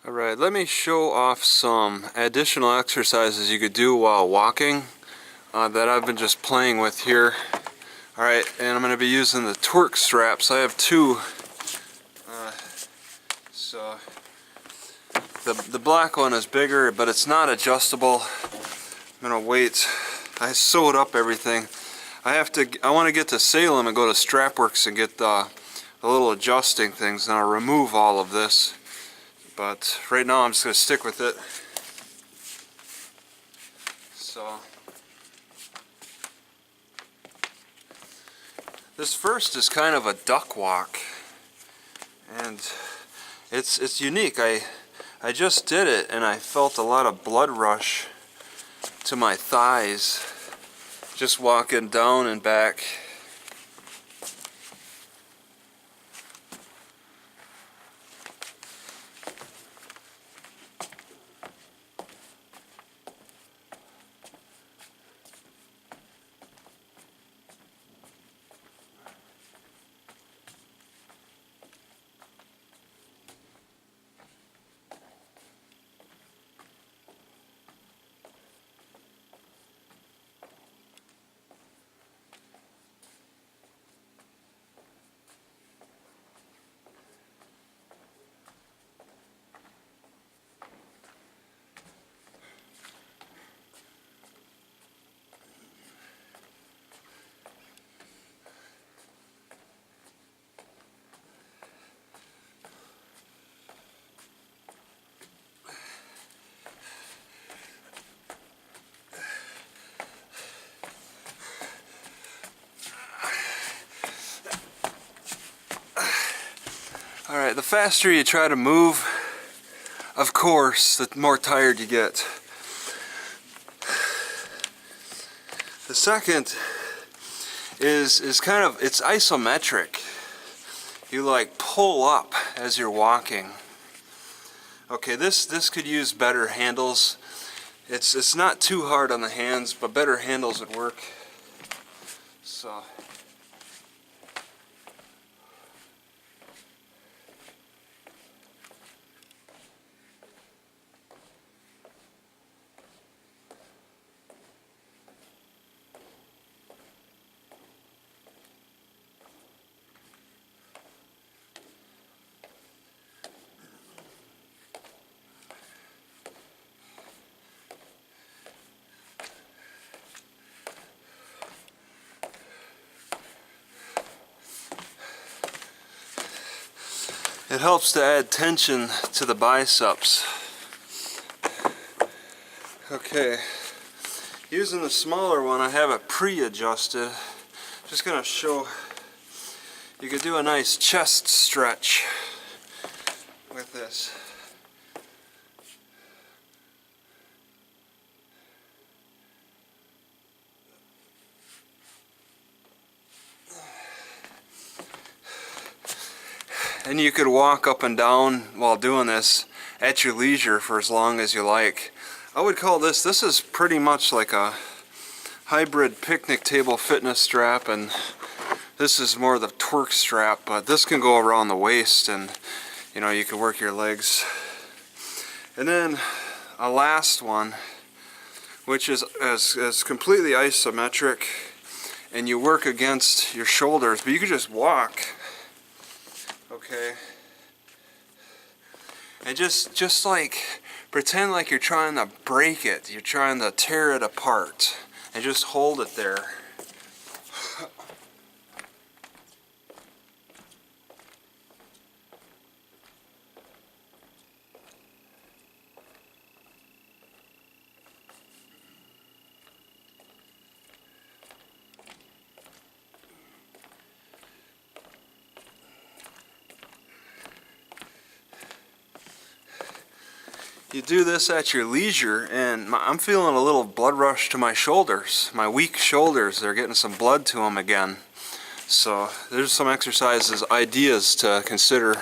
Alright, let me show off some additional exercises you could do while walking that I've been just playing with here. Alright, and I'm going to be using the Twerk Straps. I have two. So the black one is bigger, but it's not adjustable. I'm going to wait. I sewed up everything. I want to get to Salem and go to Strapworks and get the little adjusting things, and I'll remove all of this. But right now I'm just going to stick with it. So this first is kind of a duck walk, and it's unique. I just did it and I felt a lot of blood rush to my thighs just walking down and back. Alright, the faster you try to move, of course, the more tired you get. The second is kind of, it's isometric. You like pull up as you're walking. Okay, this could use better handles. It's not too hard on the hands, but better handles would work. So it helps to add tension to the biceps. Okay, using the smaller one, I have it pre-adjusted. Just gonna show you could do a nice chest stretch with this. And you could walk up and down while doing this at your leisure for as long as you like. I would call this is pretty much like a hybrid picnic table fitness strap, and this is more the Twerk Strap, but this can go around the waist, and you know, you can work your legs. And then a last one, which is completely isometric, and you work against your shoulders, but you can just walk. Okay, and just like pretend like you're trying to break it, you're trying to tear it apart, and just hold it there. You do this at your leisure, and I'm feeling a little blood rush to my shoulders. My weak shoulders, they're getting some blood to them again. So there's some exercises, ideas to consider.